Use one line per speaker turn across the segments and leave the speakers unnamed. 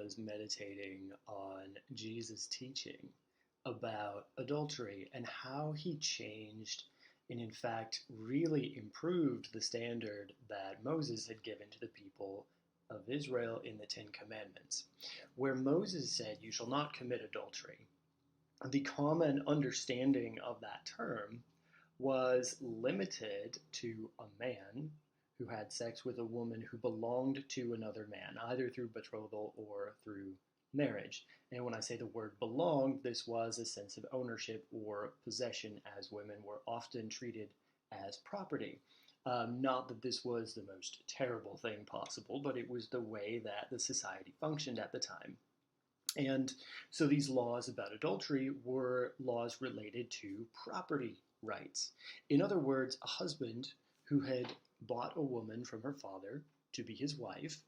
was meditating on Jesus' teaching about adultery and how he changed and, in fact, really improved the standard that Moses had given to the people of Israel in the Ten Commandments, where Moses said, "You shall not commit adultery." The common understanding of that term was limited to a man who had sex with a woman who belonged to another man, either through betrothal or through marriage. And when I say the word belonged, this was a sense of ownership or possession, as women were often treated as property. Not that this was the most terrible thing possible, but it was the way that the society functioned at the time. And so these laws about adultery were laws related to property rights. In other words, a husband who had bought a woman from her father to be his wife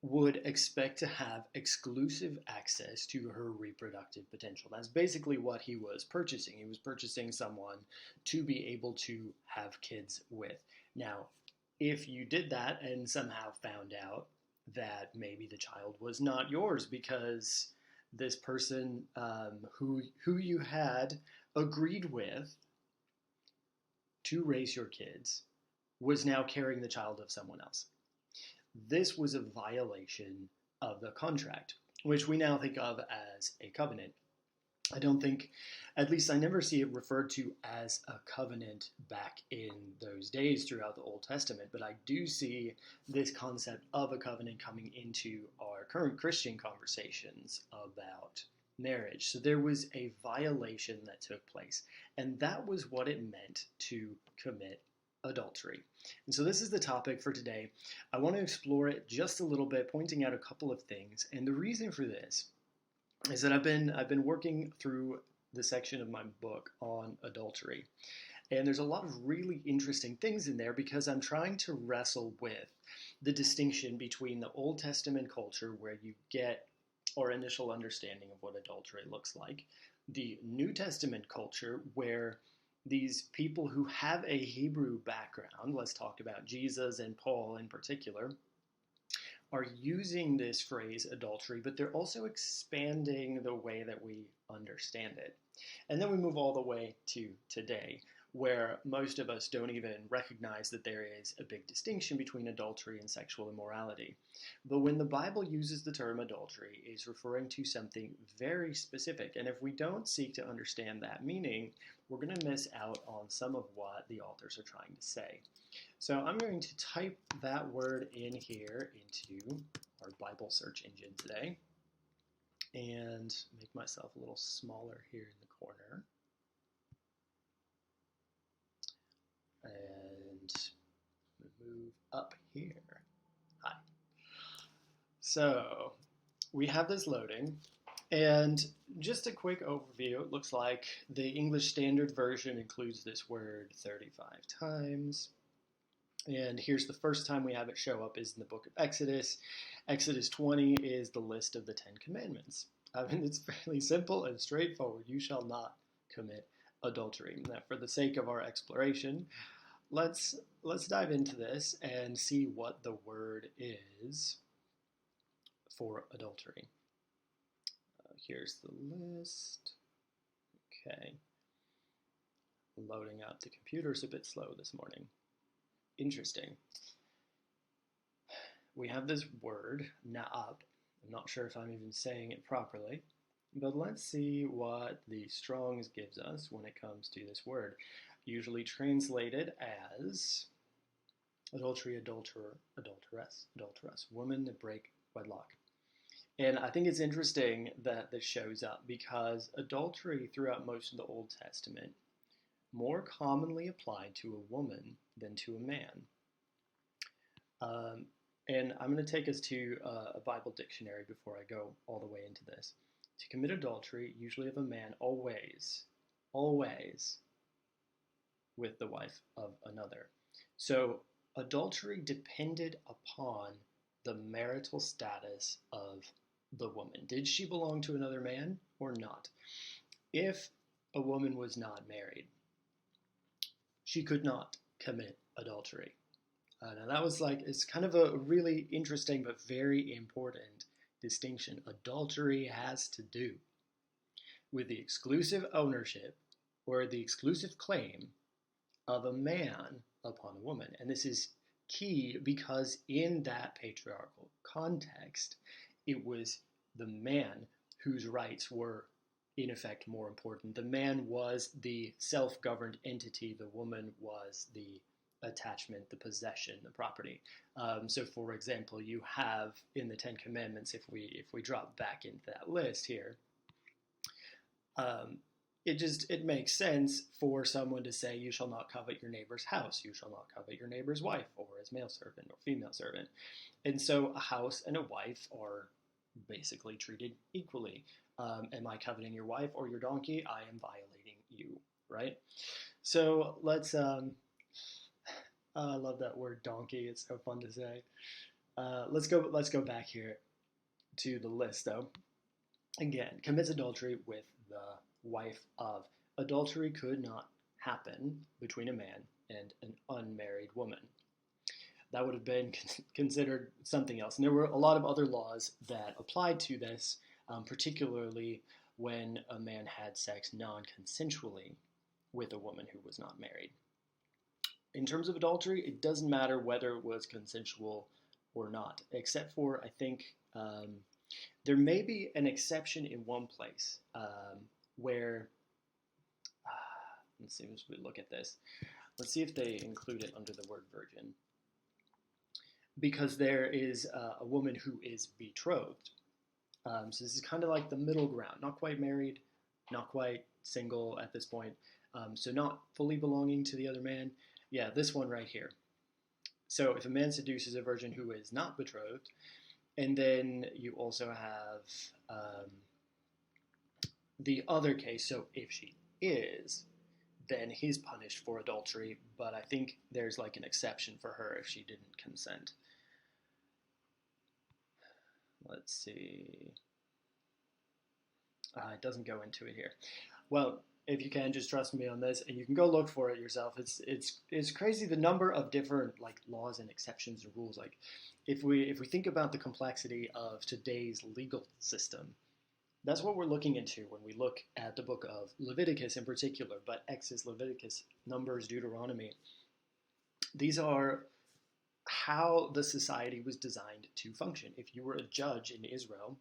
would expect to have exclusive access to her reproductive potential. That's basically what he was purchasing. He was purchasing someone to be able to have kids with. Now, if you did that and somehow found out that maybe the child was not yours because this person who you had agreed with to raise your kids was now carrying the child of someone else, this was a violation of the contract, which we now think of as a covenant. I don't think, at least I never see it referred to as a covenant back in those days throughout the Old Testament, but I do see this concept of a covenant coming into our current Christian conversations about marriage. So there was a violation that took place, and that was what it meant to commit adultery. And so this is the topic for today. I want to explore it just a little bit, pointing out a couple of things. And the reason for this is that I've been working through the section of my book on adultery. And there's a lot of really interesting things in there because I'm trying to wrestle with the distinction between the Old Testament culture, where you get our initial understanding of what adultery looks like, the New Testament culture, where these people who have a Hebrew background, let's talk about Jesus and Paul in particular, are using this phrase adultery, but they're also expanding the way that we understand it. And then we move all the way to today, where most of us don't even recognize that there is a big distinction between adultery and sexual immorality. But when the Bible uses the term adultery, it's referring to something very specific. And if we don't seek to understand that meaning, we're going to miss out on some of what the authors are trying to say. So I'm going to type that word in here into our Bible search engine today and make myself a little smaller here in the corner. And move up here. Hi. So we have this loading, and just a quick overview. It looks like the English Standard Version includes this word 35 times. And here's the first time we have it show up is in the book of Exodus. Exodus 20 is the list of the Ten Commandments. I mean, it's fairly simple and straightforward. You shall not commit adultery. Now, for the sake of our exploration, let's dive into this and see what the word is for adultery. Here's the list. Okay. Loading up. The computer's a bit slow this morning. Interesting. We have this word, na'ab. I'm not sure if I'm even saying it properly, but let's see what the Strong's gives us when it comes to this word. Usually translated as adultery, adulterer, adulteress, woman that break wedlock. And I think it's interesting that this shows up because adultery throughout most of the Old Testament more commonly applied to a woman than to a man. And I'm going to take us to a Bible dictionary before I go all the way into this. To commit adultery, usually of a man, always with the wife of another. So adultery depended upon the marital status of the woman. Did she belong to another man or not? If a woman was not married, she could not commit adultery. Now that was it's kind of a really interesting but very important distinction. Adultery has to do with the exclusive ownership or the exclusive claim of a man upon a woman. And this is key because in that patriarchal context, it was the man whose rights were in effect more important. The man was the self-governed entity. The woman was the attachment, the possession, the property. So, for example, you have in the Ten Commandments, if we drop back into that list here, it makes sense for someone to say, "You shall not covet your neighbor's house. You shall not covet your neighbor's wife, or his male servant or female servant." And so, a house and a wife are basically treated equally. Am I coveting your wife or your donkey? I am violating you, right? So let's. I love that word donkey. It's so fun to say. Let's go back here to the list though. Again, commits adultery with the wife of. Adultery could not happen between a man and an unmarried woman. That would have been considered something else. And there were a lot of other laws that applied to this, particularly when a man had sex non-consensually with a woman who was not married. In terms of adultery, it doesn't matter whether it was consensual or not, except for, I think, there may be an exception in one place where, let's see, as we look at this, let's see if they include it under the word virgin. Because there is a woman who is betrothed. So this is kind of like the middle ground, not quite married, not quite single at this point, so not fully belonging to the other man. Yeah, this one right here. So if a man seduces a virgin who is not betrothed, and then you also have the other case, so if she is, then he's punished for adultery, but I think there's like an exception for her if she didn't consent. Let's see. It doesn't go into it here. Well, if you can, just trust me on this, and you can go look for it yourself. It's crazy the number of different like laws and exceptions and rules. Like, if we think about the complexity of today's legal system, that's what we're looking into when we look at the book of Leviticus in particular, but Exodus, Leviticus, Numbers, Deuteronomy. These are how the society was designed to function. If you were a judge in Israel,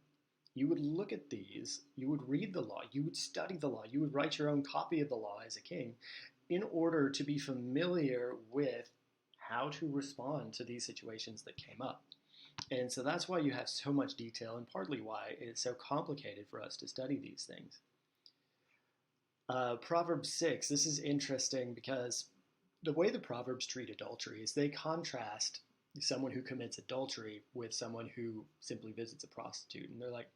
you would look at these, you would read the law, you would study the law, you would write your own copy of the law as a king in order to be familiar with how to respond to these situations that came up. And so that's why you have so much detail, and partly why it's so complicated for us to study these things. Proverbs 6, this is interesting because the way the Proverbs treat adultery is they contrast someone who commits adultery with someone who simply visits a prostitute. And they're like,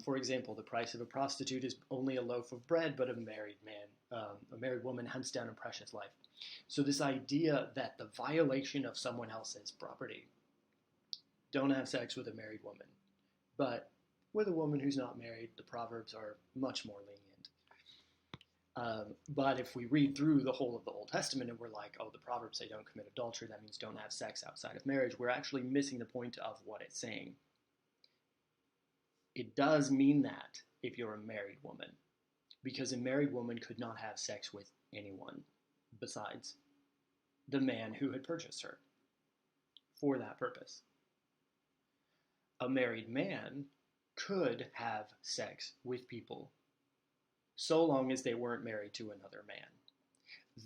for example, the price of a prostitute is only a loaf of bread, but a married woman hunts down a precious life. So this idea that the violation of someone else's property, don't have sex with a married woman. But with a woman who's not married, the Proverbs are much more lenient. But if we read through the whole of the Old Testament and we're like, oh, the Proverbs say don't commit adultery, that means don't have sex outside of marriage, we're actually missing the point of what it's saying. It does mean that if you're a married woman, because a married woman could not have sex with anyone besides the man who had purchased her for that purpose. A married man could have sex with people so long as they weren't married to another man.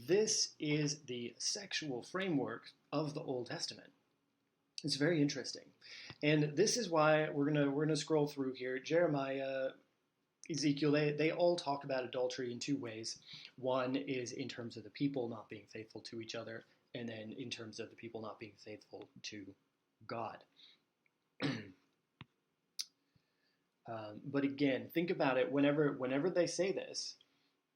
This is the sexual framework of the Old Testament. It's very interesting. And this is why we're gonna scroll through here. Jeremiah, Ezekiel, they all talk about adultery in two ways. One is in terms of the people not being faithful to each other, and then in terms of the people not being faithful to God. But again, think about it. Whenever they say this,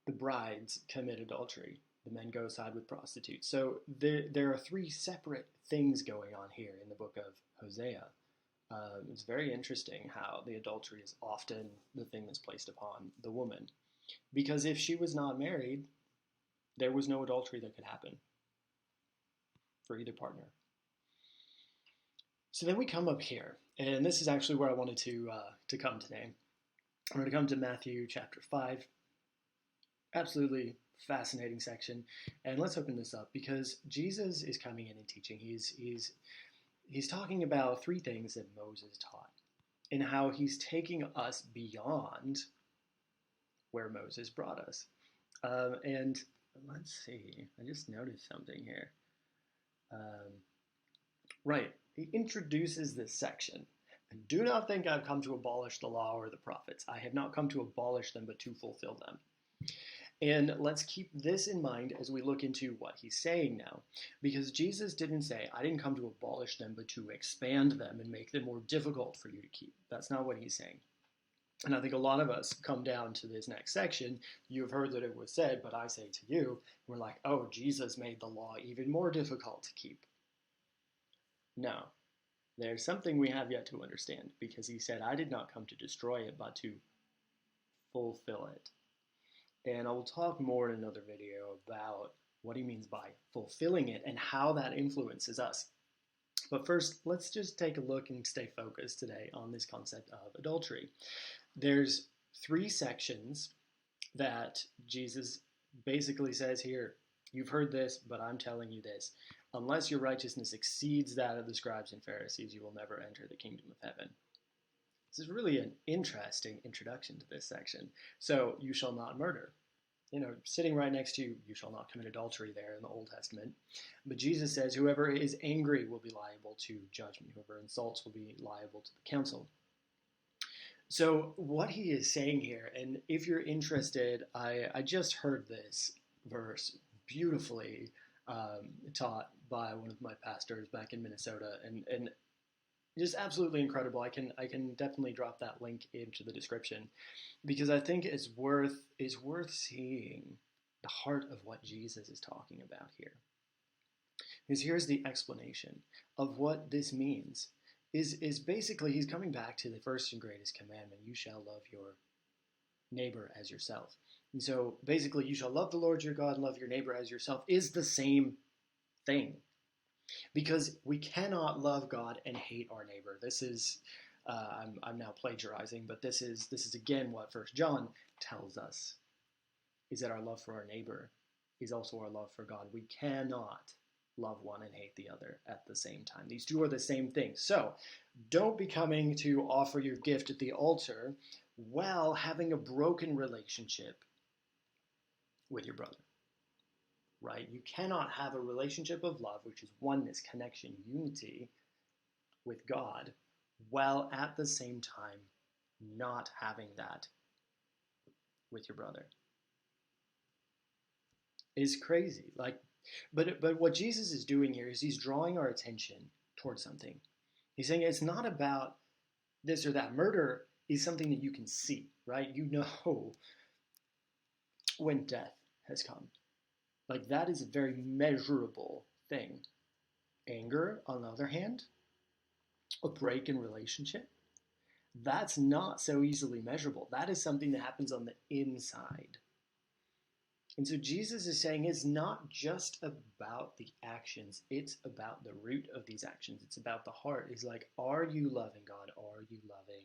the brides commit adultery. The men go aside with prostitutes. So there are three separate things going on here in the book of Hosea. It's very interesting how the adultery is often the thing that's placed upon the woman. Because if she was not married, there was no adultery that could happen for either partner. So then we come up here, And this is actually where I wanted to come today. I'm going to come to Matthew chapter 5. Absolutely fascinating section. And let's open this up because Jesus is coming in and teaching. He's talking about three things that Moses taught and how he's taking us beyond where Moses brought us. And let's see, I just noticed something here. Right, he introduces this section. And do not think I've come to abolish the law or the prophets. I have not come to abolish them, but to fulfill them. And let's keep this in mind as we look into what he's saying now. Because Jesus didn't say, I didn't come to abolish them, but to expand them and make them more difficult for you to keep. That's not what he's saying. And I think a lot of us come down to this next section. You've heard that it was said, but I say to you, we're like, oh, Jesus made the law even more difficult to keep. No, there's something we have yet to understand, because he said, I did not come to destroy it, but to fulfill it. And I will talk more in another video about what he means by fulfilling it and how that influences us. But first, let's just take a look and stay focused today on this concept of adultery. There's three sections that Jesus basically says here, you've heard this, but I'm telling you this. Unless your righteousness exceeds that of the scribes and Pharisees, you will never enter the kingdom of heaven. This is really an interesting introduction to this section. So, you shall not murder. Sitting right next to you, you shall not commit adultery there in the Old Testament. But Jesus says, whoever is angry will be liable to judgment. Whoever insults will be liable to the council. So what he is saying here, and if you're interested, I just heard this verse beautifully taught by one of my pastors back in Minnesota, and just absolutely incredible. I can definitely drop that link into the description because I think it's worth seeing the heart of what Jesus is talking about here. Because here's the explanation of what this means. Is basically he's coming back to the first and greatest commandment: you shall love your neighbor as yourself. And so basically, you shall love the Lord your God and love your neighbor as yourself is the same thing. Because we cannot love God and hate our neighbor. This is, I'm now plagiarizing, but this is again what 1 John tells us, is that our love for our neighbor is also our love for God. We cannot love one and hate the other at the same time. These two are the same thing. So don't be coming to offer your gift at the altar while having a broken relationship with your brother. Right? You cannot have a relationship of love, which is oneness, connection, unity with God, while at the same time not having that with your brother. It's crazy. But what Jesus is doing here is he's drawing our attention towards something. He's saying it's not about this or that. Murder is something that you can see, right? You know when death has come. That is a very measurable thing. Anger, on the other hand, a break in relationship, that's not so easily measurable. That is something that happens on the inside. And so Jesus is saying it's not just about the actions, it's about the root of these actions. It's about the heart. It's like, are you loving God? Are you loving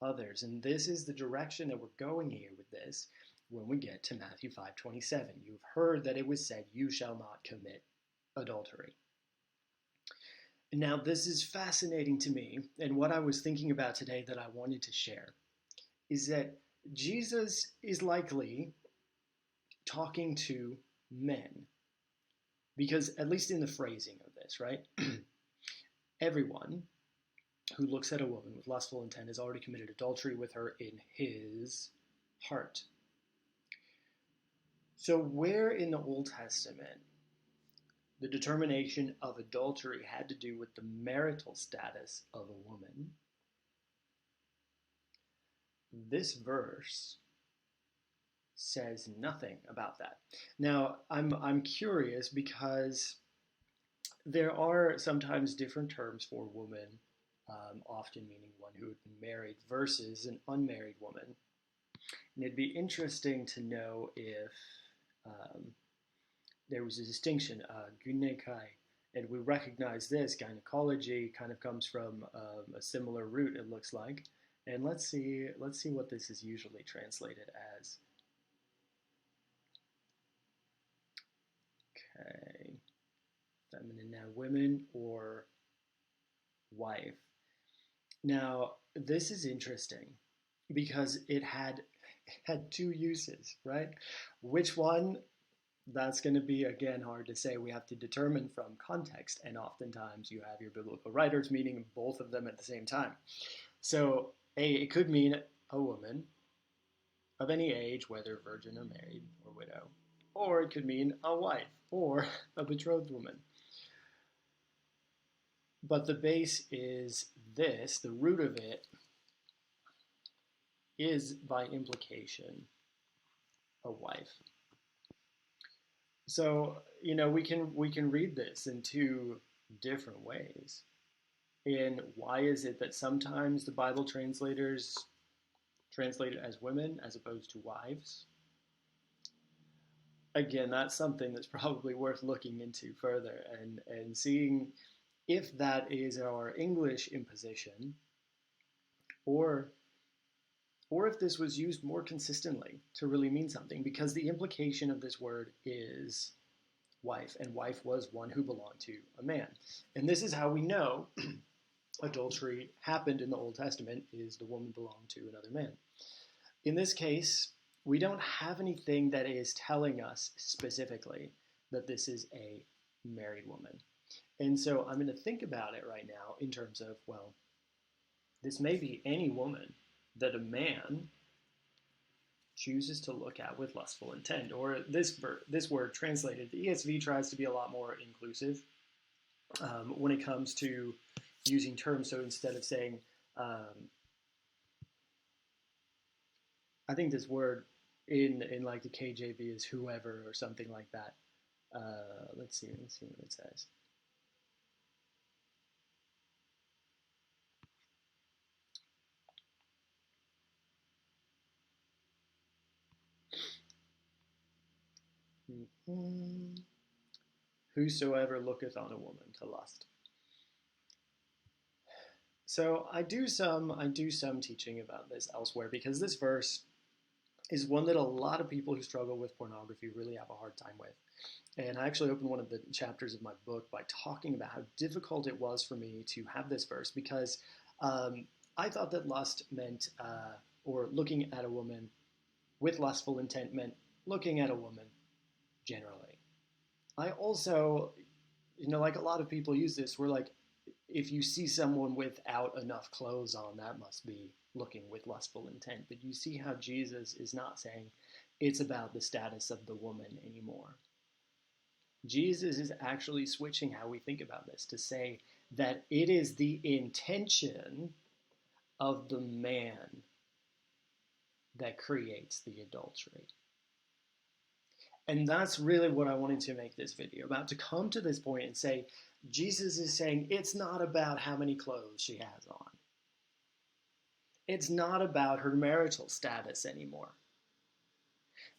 others? And this is the direction that we're going here with this. When we get to Matthew 5:27, you've heard that it was said, you shall not commit adultery. Now, this is fascinating to me, and what I was thinking about today that I wanted to share is that Jesus is likely talking to men, because at least in the phrasing of this, right? Everyone who looks at a woman with lustful intent has already committed adultery with her in his heart. So where in the Old Testament the determination of adultery had to do with the marital status of a woman, this verse says nothing about that. Now, I'm curious because there are sometimes different terms for woman, often meaning one who had been married versus an unmarried woman. And it'd be interesting to know if there was a distinction, gynekai And we recognize this gynecology kind of comes from a similar root, it looks like. And let's see what this is usually translated as. Okay, feminine now, women or wife. Now, this is interesting because it had two uses, right? Which one? That's going to be, again, hard to say. We have to determine from context, and oftentimes you have your biblical writers meaning both of them at the same time. So, it could mean a woman of any age, whether virgin or married or widow, or it could mean a wife or a betrothed woman. But the base is this, the root of it is by implication a wife. So, we can read this in two different ways. And why is it that sometimes the Bible translators translate it as women as opposed to wives? Again, that's something that's probably worth looking into further and seeing if that is our English imposition or if this was used more consistently to really mean something, because the implication of this word is wife, and wife was one who belonged to a man. And this is how we know adultery happened in the Old Testament, is the woman belonged to another man. In this case, we don't have anything that is telling us specifically that this is a married woman. And so I'm going to think about it right now in terms of, well, this may be any woman that a man chooses to look at with lustful intent. Or this word translated, the ESV tries to be a lot more inclusive when it comes to using terms. So instead of saying, I think this word in like the KJV is whoever or something like that. Let's see what it says. Mm-hmm. Whosoever looketh on a woman to lust. So I do some teaching about this elsewhere, because this verse is one that a lot of people who struggle with pornography really have a hard time with. And I actually opened one of the chapters of my book by talking about how difficult it was for me to have this verse, because I thought that lust meant, or looking at a woman with lustful intent meant looking at a woman generally. I also, like a lot of people use this, we're like, if you see someone without enough clothes on, that must be looking with lustful intent. But you see how Jesus is not saying it's about the status of the woman anymore. Jesus is actually switching how we think about this to say that it is the intention of the man that creates the adultery. And that's really what I wanted to make this video about, to come to this point and say, Jesus is saying it's not about how many clothes she has on. It's not about her marital status anymore.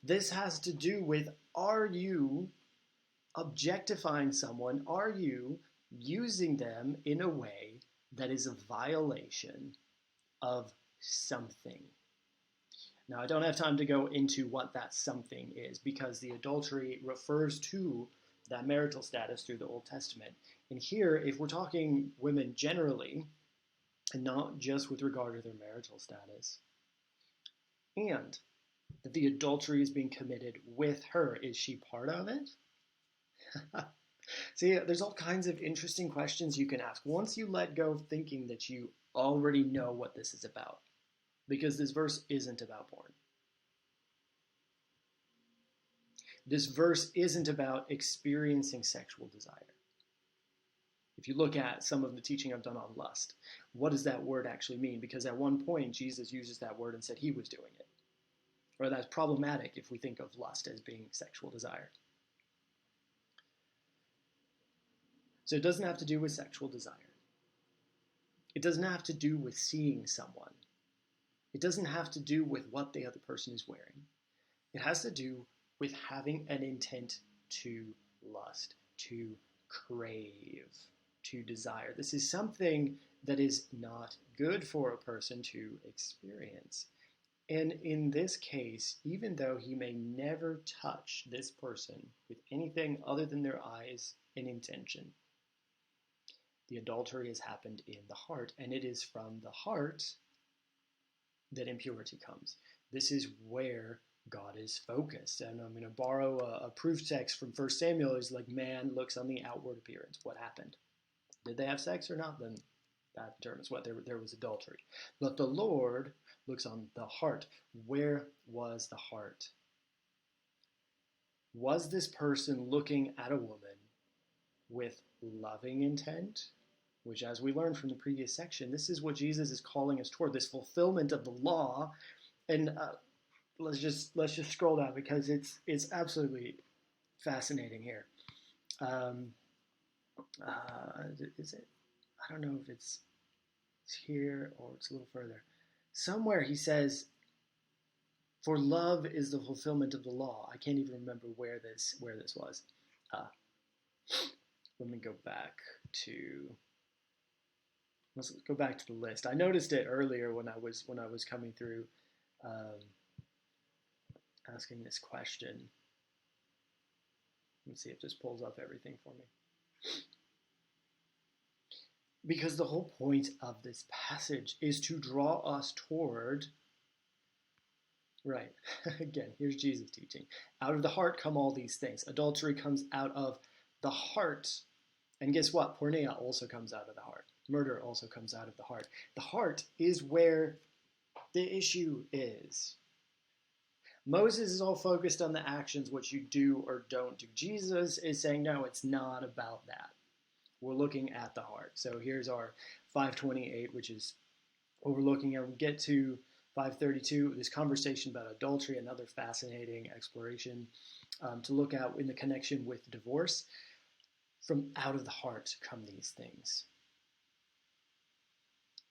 This has to do with, are you objectifying someone? Are you using them in a way that is a violation of something? Now, I don't have time to go into what that something is, because the adultery refers to that marital status through the Old Testament. And here, if we're talking women generally, and not just with regard to their marital status, and that the adultery is being committed with her, is she part of it? See, there's all kinds of interesting questions you can ask once you let go of thinking that you already know what this is about. Because this verse isn't about porn. This verse isn't about experiencing sexual desire. If you look at some of the teaching I've done on lust, what does that word actually mean? Because at one point, Jesus uses that word and said he was doing it. Or that's problematic if we think of lust as being sexual desire. So it doesn't have to do with sexual desire. It doesn't have to do with seeing someone. It doesn't have to do with what the other person is wearing. It has to do with having an intent to lust, to crave, to desire. This is something that is not good for a person to experience. And in this case, even though he may never touch this person with anything other than their eyes and intention, the adultery has happened in the heart, and it is from the heart that impurity comes. This is where God is focused. And I'm going to borrow a proof text from 1 Samuel. Is like, man looks on the outward appearance. What happened? Did they have sex or not? Then that determines what there was adultery. But the Lord looks on the heart. Where was the heart? Was this person looking at a woman with loving intent? Which, as we learned from the previous section, this is what Jesus is calling us toward, this fulfillment of the law. And let's just scroll down, because it's absolutely fascinating here. Is it? I don't know if it's here or it's a little further. Somewhere he says, "For love is the fulfillment of the law." I can't even remember where this was. Let me go back to. Let's go back to the list. I noticed it earlier when I was coming through, asking this question. Let me see if this pulls up everything for me. Because the whole point of this passage is to draw us toward, right, again, here's Jesus teaching. Out of the heart come all these things. Adultery comes out of the heart. And guess what? Porneia also comes out of the heart. Murder also comes out of the heart. The heart is where the issue is. Moses is all focused on the actions, what you do or don't do. Jesus is saying, no, it's not about that. We're looking at the heart. So here's our 528, which is overlooking, and we get to 532, this conversation about adultery, another fascinating exploration to look at in the connection with divorce. From out of the heart come these things.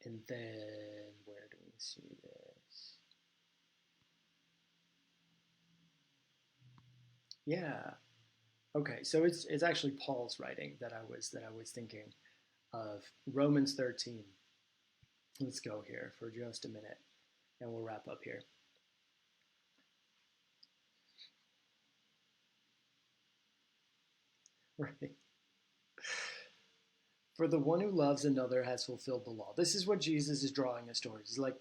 And then, where do we see this? Yeah. Okay, so it's actually Paul's writing that I was thinking of. Romans 13. Let's go here for just a minute, and we'll wrap up here. Right. For the one who loves another has fulfilled the law. This is what Jesus is drawing us towards. He's like,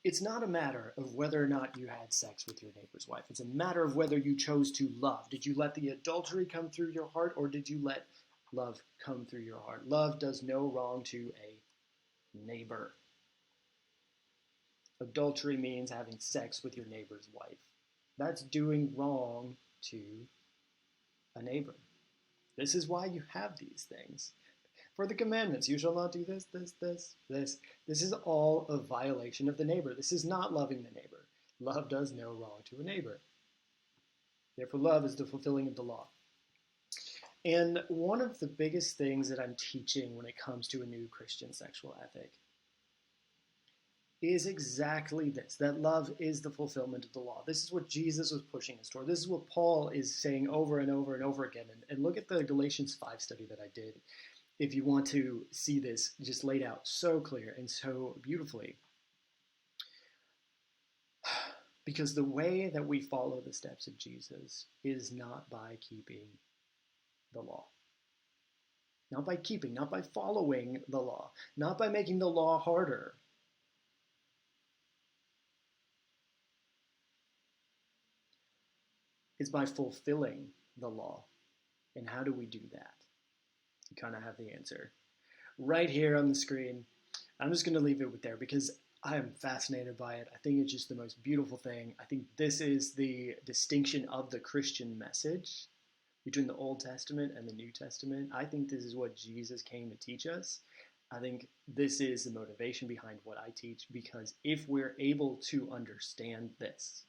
it's not a matter of whether or not you had sex with your neighbor's wife. It's a matter of whether you chose to love. Did you let the adultery come through your heart, or did you let love come through your heart? Love does no wrong to a neighbor. Adultery means having sex with your neighbor's wife. That's doing wrong to a neighbor. This is why you have these things. For the commandments, you shall not do this, this, this, this. This is all a violation of the neighbor. This is not loving the neighbor. Love does no wrong to a neighbor. Therefore, love is the fulfilling of the law. And one of the biggest things that I'm teaching when it comes to a new Christian sexual ethic is exactly this, that love is the fulfillment of the law. This is what Jesus was pushing us toward. This is what Paul is saying over and over and over again. And look at the Galatians 5 study that I did, if you want to see this just laid out so clear and so beautifully. Because the way that we follow the steps of Jesus is not by keeping the law. Not by keeping, not by following the law, not by making the law harder. It's by fulfilling the law. And how do we do that? You kind of have the answer right here on the screen. I'm just going to leave it there because I am fascinated by it. I think it's just the most beautiful thing. I think this is the distinction of the Christian message between the Old Testament and the New Testament. I think this is what Jesus came to teach us. I think this is the motivation behind what I teach, because if we're able to understand this,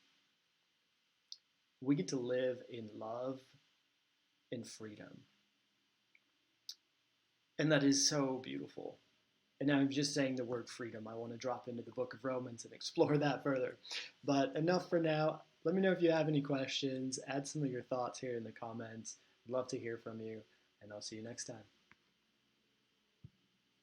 we get to live in love and freedom. And that is so beautiful. And now I'm just saying the word freedom. I want to drop into the book of Romans and explore that further. But enough for now. Let me know if you have any questions. Add some of your thoughts here in the comments. I'd love to hear from you. and I'll see you next time.